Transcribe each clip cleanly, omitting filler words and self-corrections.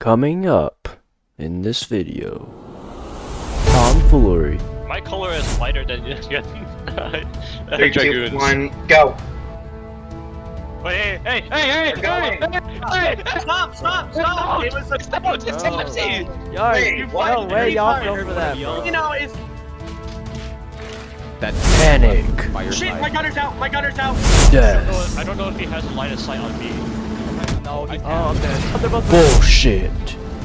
Coming up in this video, tomfoolery. My color is lighter than you. 3, 2, 1, go! Wait, hey! Stop! It was a stop! It's empty! No way, y'all go for that, bro. You know, it's... That panic. Shit, my gunner's out! Death. I don't know if he has a line of sight on me. No, he can't. Oh, okay. Oh, they're both Bullshit.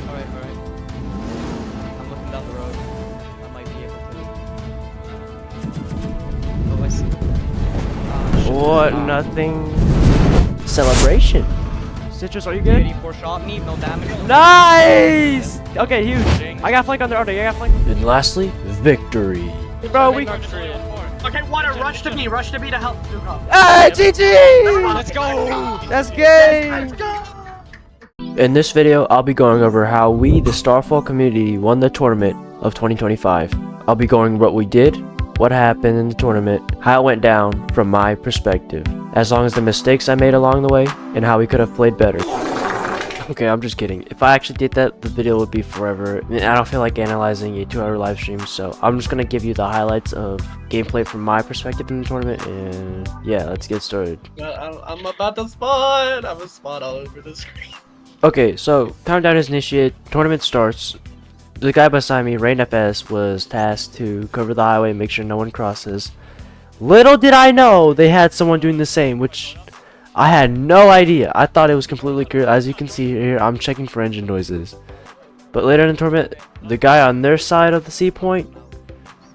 Alright. I'm looking down the road. I might be able to. Oh, I see. What? Nothing. Celebration. Citrus, are you good? 84 shot me, no damage. Nice! Okay, huge. I got flank on the other. I got flank. And lastly, victory. Bro, we. Okay, water, rush to me to help. Ah, GG! Let's go! That's game! Let's go! In this video, I'll be going over how we, the Starfall community, won the tournament of 2025. I'll be going what we did, what happened in the tournament, how it went down from my perspective, as long as the mistakes I made along the way, and how we could have played better. Okay, I'm just kidding. If I actually did that, the video would be forever. I mean, I don't feel like analyzing a 2-hour live stream, so I'm just gonna give you the highlights of gameplay from my perspective in the tournament, and yeah, let's get started. I'm about to spawn! I'm a spawn all over the screen. Okay, so countdown is initiated, tournament starts. The guy beside me, Rain FS, was tasked to cover the highway and make sure no one crosses. Little did I know they had someone doing the same, which I had no idea. I thought it was completely clear. As you can see here, I'm checking for engine noises. But later in the tournament, the guy on their side of the sea point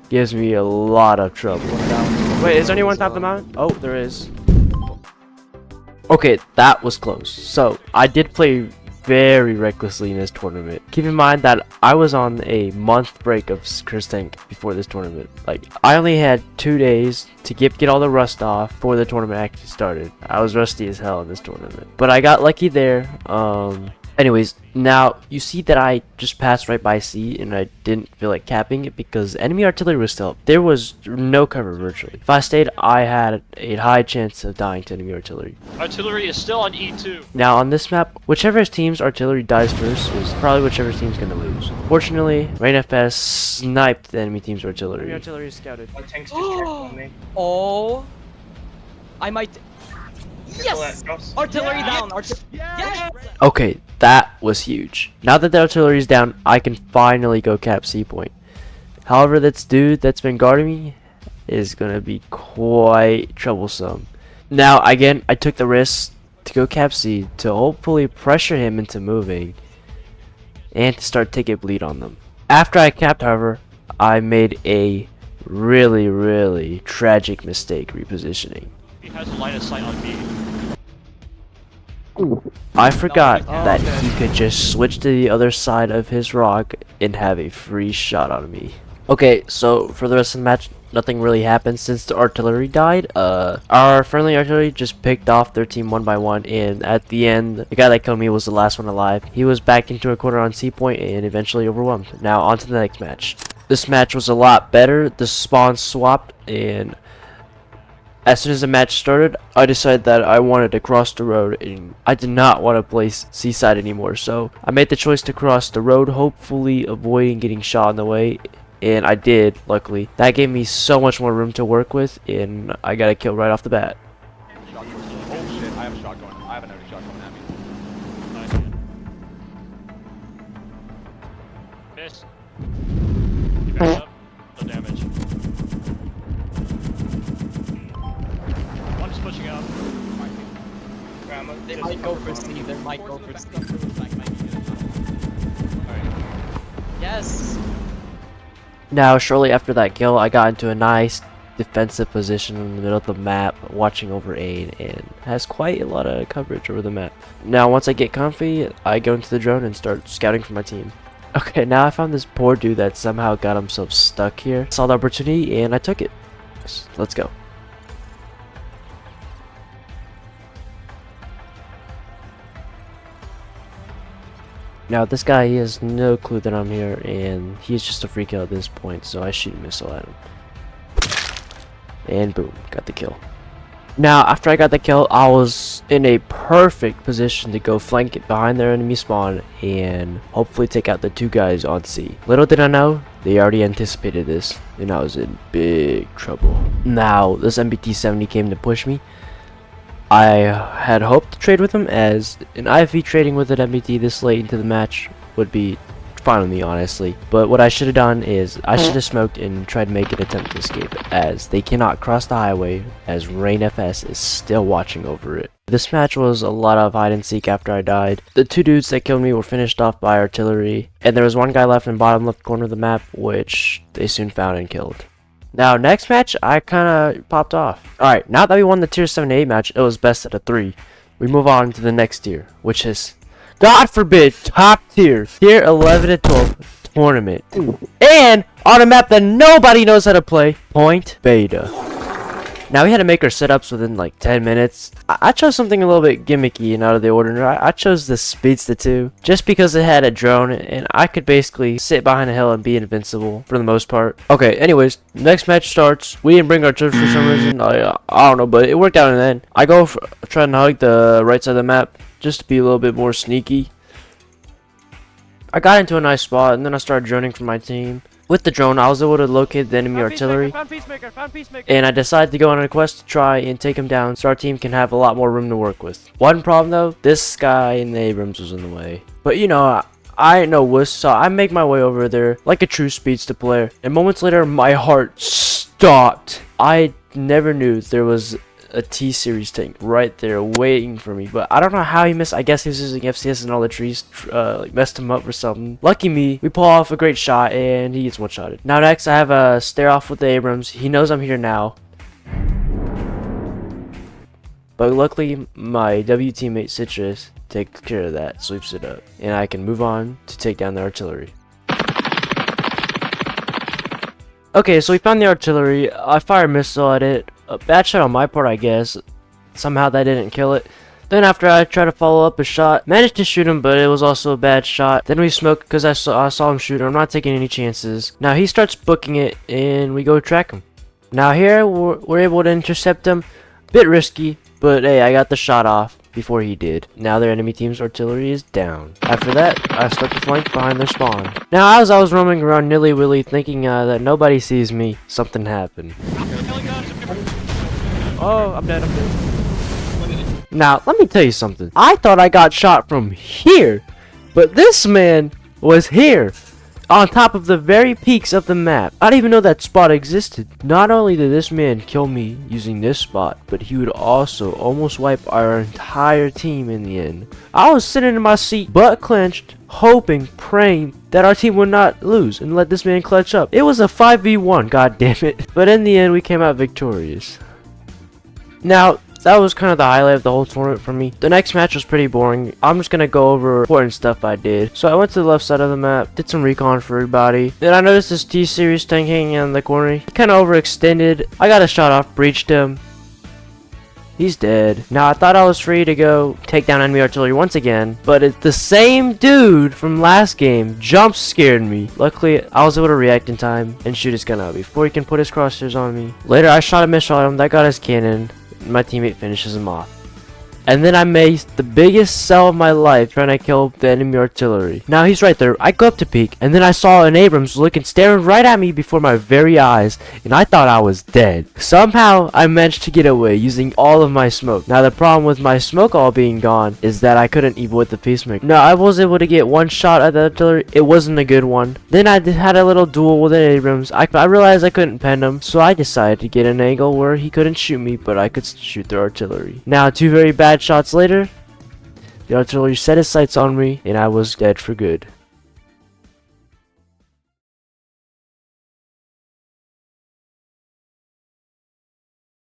gives me a lot of trouble. Wait, is there anyone on top of the mountain? Oh, there is. Okay, that was close. So, I did play very recklessly in this tournament. Keep in mind that I was on a month break of Chris Tank before this tournament. Like, I only had 2 days to get all the rust off before the tournament actually started. I was rusty as hell in this tournament, but I got lucky there. Anyways, now you see that I just passed right by C and I didn't feel like capping it because enemy artillery was still up. There was no cover virtually. If I stayed, I had a high chance of dying to enemy artillery. Artillery is still on E2. Now on this map, whichever team's artillery dies first is probably whichever team's gonna lose. Fortunately, Rain FS sniped the enemy team's artillery. Enemy artillery is scouted. My tank's distracted on me. Oh. I might. Yes! Artillery down! Yes! Okay, that was huge. Now that the artillery is down, I can finally go cap C point. However, this dude that's been guarding me is gonna be quite troublesome. Now, again, I took the risk to go cap C to hopefully pressure him into moving and to start taking bleed on them. After I capped, however, I made a really tragic mistake repositioning. He has a line of sight on me. I forgot that he could just switch to the other side of his rock and have a free shot on me. Okay, so for the rest of the match, nothing really happened since the artillery died. Our friendly artillery just picked off their team one by one, and at the end, the guy that killed me was the last one alive. He was backed into a corner on C point and eventually overwhelmed. Now on to the next match. This match was a lot better. The spawn swapped, and as soon as the match started, I decided that I wanted to cross the road and I did not want to play seaside anymore. So I made the choice to cross the road, hopefully avoiding getting shot on the way. And I did, luckily. That gave me so much more room to work with and I got a kill right off the bat. Oh shit, I have a shotgun. I have another shotgun at me. Miss. He backs up. No damage. One's pushing out. They might go for C. They might go for C. Yes! Now, shortly after that kill, I got into a nice defensive position in the middle of the map, watching over A, and has quite a lot of coverage over the map. Now, once I get comfy, I go into the drone and start scouting for my team. Okay, now I found this poor dude that somehow got himself stuck here. Saw the opportunity and I took it. Let's go. Now this guy, he has no clue that I'm here and he's just a free kill at this point, so I shoot a missile at him. And boom, got the kill. Now, after I got the kill, I was in a perfect position to go flank it behind their enemy spawn and hopefully take out the 2 guys on C. Little did I know, they already anticipated this, and I was in big trouble. Now, this MBT-70 came to push me. I had hoped to trade with him, as an IV trading with an MBT this late into the match would be fine with me, honestly. But what I should have done is I should have smoked and tried to make an attempt to escape, as they cannot cross the highway, as Rain FS is still watching over it. This match was a lot of hide and seek after I died. The 2 dudes that killed me were finished off by artillery, and there was 1 guy left in the bottom left corner of the map, which they soon found and killed. Now, next match, I kinda popped off. Alright, now that we won the tier 7 to 8 match, it was best out of 3. We move on to the next tier, which is, God forbid, top tier, tier 11 to 12 tournament. And on a map that nobody knows how to play, Point Beta. Now, we had to make our setups within like 10 minutes. I chose something a little bit gimmicky and out of the ordinary. I chose the Speedster 2 just because it had a drone and I could basically sit behind a hill and be invincible for the most part. Okay, anyways, next match starts. We didn't bring our turret for some reason. I don't know, but it worked out in the end. I go for trying to hug the right side of the map just to be a little bit more sneaky. I got into a nice spot and then I started droning for my team. With the drone, I was able to locate the enemy artillery, Found Peacemaker, and I decided to go on a quest to try and take him down so our team can have a lot more room to work with. One problem though, this guy in the Abrams was in the way. But you know, I ain't no wuss, so I make my way over there like a true Speedster player, and moments later my heart stopped. I never knew there was a T-Series tank right there waiting for me, but I don't know how he missed. I guess he was using FCS and all the trees like messed him up or something. Lucky me, we pull off a great shot and he gets one-shotted. Now next I have a stare off with the Abrams. He knows I'm here now, but luckily my W teammate Citrus takes care of that, sweeps it up, and I can move on to take down the artillery. Okay, so we found the artillery. I fired a missile at it. A bad shot on my part, I guess. Somehow that didn't kill it. Then after I tried to follow up a shot, managed to shoot him, but it was also a bad shot. Then we smoked because I saw him shoot. I'm not taking any chances. Now he starts booking it, and we go track him. Now here, we're able to intercept him. Bit risky, but hey, I got the shot off before he did. Now their enemy team's artillery is down. After that, I start to flank behind their spawn. Now as I was roaming around nilly-willy thinking that nobody sees me, something happened. Oh, I'm dead, I'm dead. Now, let me tell you something. I thought I got shot from here, but this man was here, on top of the very peaks of the map. I didn't even know that spot existed. Not only did this man kill me using this spot, but he would also almost wipe our entire team in the end. I was sitting in my seat, butt clenched, hoping, praying that our team would not lose and let this man clutch up. It was a 5v1, god damn it. But in the end, we came out victorious. Now, that was kind of the highlight of the whole tournament for me. The next match was pretty boring. I'm just gonna go over important stuff I did. So I went to the left side of the map, did some recon for everybody. Then I noticed this T-Series tank hanging in the corner. He kind of overextended. I got a shot off, breached him. He's dead. Now I thought I was free to go take down enemy artillery once again, but it's the same dude from last game jump scared me. Luckily, I was able to react in time and shoot his gun out before he can put his crosshairs on me. Later, I shot a missile at him that got his cannon. My teammate finishes him off. And then I made the biggest sell of my life trying to kill the enemy artillery. Now he's right there. I go up to peek, and then I saw an Abrams staring right at me before my very eyes, and I thought I was dead. Somehow I managed to get away using all of my smoke. Now the problem with my smoke all being gone is that I couldn't even with the Peacemaker. Now I was able to get one shot at the artillery. It wasn't a good one. Then I had a little duel with an Abrams. I realized I couldn't pen him, so I decided to get an angle where he couldn't shoot me, but I could shoot the artillery. Now 2 very bad shots later, the artillery set his sights on me and I was dead for good.